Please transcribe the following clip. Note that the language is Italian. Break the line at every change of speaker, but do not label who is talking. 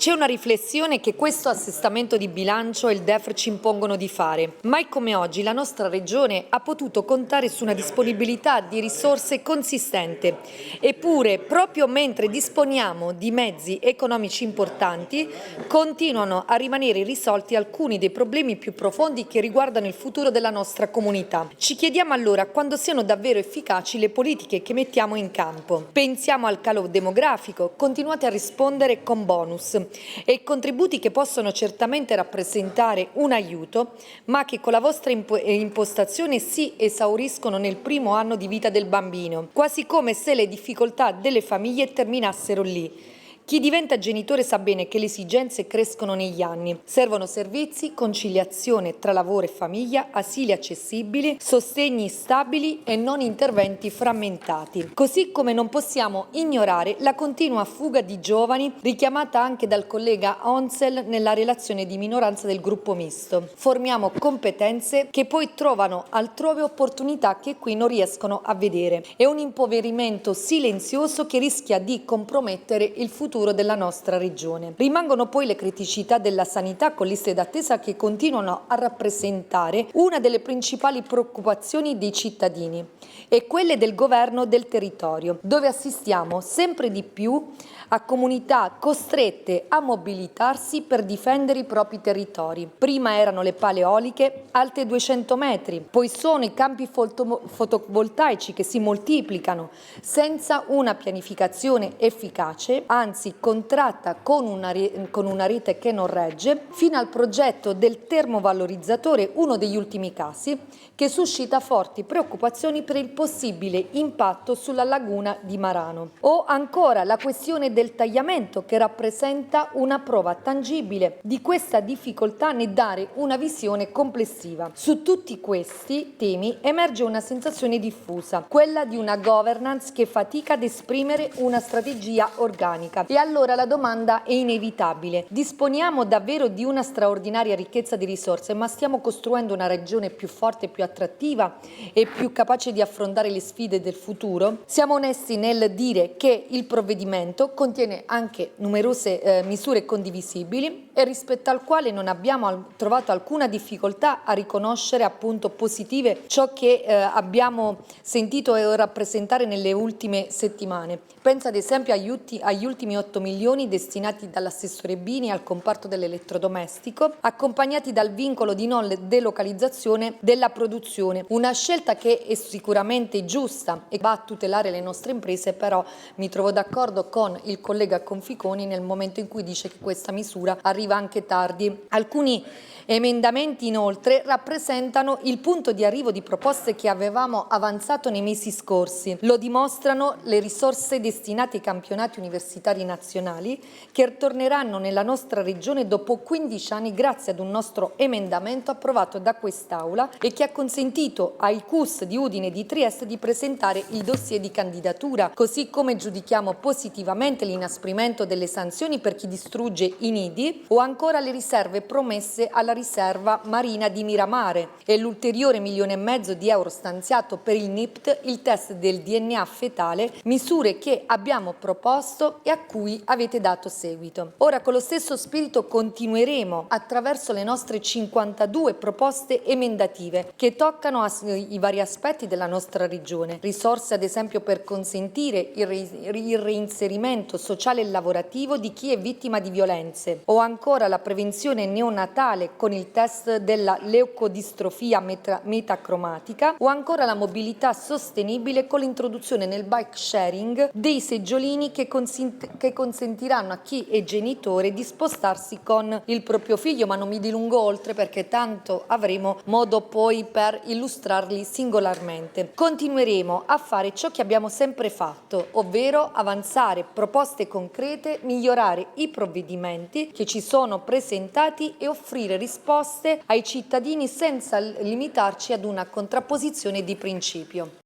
C'è una riflessione che questo assestamento di bilancio e il DEF ci impongono di fare. Mai come oggi la nostra Regione ha potuto contare su una disponibilità di risorse consistente. Eppure, proprio mentre disponiamo di mezzi economici importanti, continuano a rimanere irrisolti alcuni dei problemi più profondi che riguardano il futuro della nostra comunità. Ci chiediamo allora quando siano davvero efficaci le politiche che mettiamo in campo. Pensiamo al calo demografico, continuate a rispondere con bonus e contributi che possono certamente rappresentare un aiuto, ma che con la vostra impostazione si esauriscono nel primo anno di vita del bambino, quasi come se le difficoltà delle famiglie terminassero lì. Chi diventa genitore sa bene che le esigenze crescono negli anni. Servono servizi, conciliazione tra lavoro e famiglia, asili accessibili, sostegni stabili e non interventi frammentati. Così come non possiamo ignorare la continua fuga di giovani richiamata anche dal collega Onzel nella relazione di minoranza del gruppo misto. Formiamo competenze che poi trovano altrove opportunità che qui non riescono a vedere. È un impoverimento silenzioso che rischia di compromettere il futuro della nostra regione. Rimangono poi le criticità della sanità con liste d'attesa che continuano a rappresentare una delle principali preoccupazioni dei cittadini e quelle del governo del territorio, dove assistiamo sempre di più a comunità costrette a mobilitarsi per difendere i propri territori. Prima erano le pale eoliche alte 200 metri, poi sono i campi fotovoltaici che si moltiplicano senza una pianificazione efficace, anzi contratta con una rete che non regge, fino al progetto del termovalorizzatore, uno degli ultimi casi, che suscita forti preoccupazioni per il possibile impatto sulla laguna di Marano. O ancora la questione del tagliamento, che rappresenta una prova tangibile di questa difficoltà nel dare una visione complessiva. Su tutti questi temi emerge una sensazione diffusa, quella di una governance che fatica ad esprimere una strategia organica. E allora la domanda è inevitabile. Disponiamo davvero di una straordinaria ricchezza di risorse, ma stiamo costruendo una regione più forte, più attrattiva e più capace di affrontare le sfide del futuro? Siamo onesti nel dire che il provvedimento contiene anche numerose misure condivisibili e rispetto al quale non abbiamo trovato alcuna difficoltà a riconoscere appunto positive ciò che abbiamo sentito rappresentare nelle ultime settimane. Penso ad esempio agli ultimi 8 milioni destinati dall'assessore Bini al comparto dell'elettrodomestico, accompagnati dal vincolo di non delocalizzazione della produzione, una scelta che è sicuramente giusta e va a tutelare le nostre imprese, però mi trovo d'accordo con il collega Conficoni nel momento in cui dice che questa misura arriva anche tardi. Alcuni emendamenti inoltre rappresentano il punto di arrivo di proposte che avevamo avanzato nei mesi scorsi. Lo dimostrano le risorse destinate ai campionati universitari nazionali che torneranno nella nostra regione dopo 15 anni grazie ad un nostro emendamento approvato da quest'Aula e che ha consentito ai CUS di Udine e di Trieste di presentare il dossier di candidatura, così come giudichiamo positivamente l'inasprimento delle sanzioni per chi distrugge i nidi o ancora le riserve promesse alla riserva marina di Miramare e l'ulteriore 1,5 milioni di euro stanziato per il NIPT, il test del DNA fetale, misure che abbiamo proposto e a cui avete dato seguito. Ora con lo stesso spirito continueremo attraverso le nostre 52 proposte emendative che toccano i vari aspetti della nostra regione, risorse ad esempio per consentire il reinserimento sociale e lavorativo di chi è vittima di violenze o ancora la prevenzione neonatale con il test della leucodistrofia metacromatica o ancora la mobilità sostenibile con l'introduzione nel bike sharing dei seggiolini che consentiranno a chi è genitore di spostarsi con il proprio figlio, ma non mi dilungo oltre perché tanto avremo modo poi per illustrarli singolarmente. Continueremo a fare ciò che abbiamo sempre fatto, ovvero avanzare proposte concrete, migliorare i provvedimenti che ci sono presentati e offrire risposte ai cittadini senza limitarci ad una contrapposizione di principio.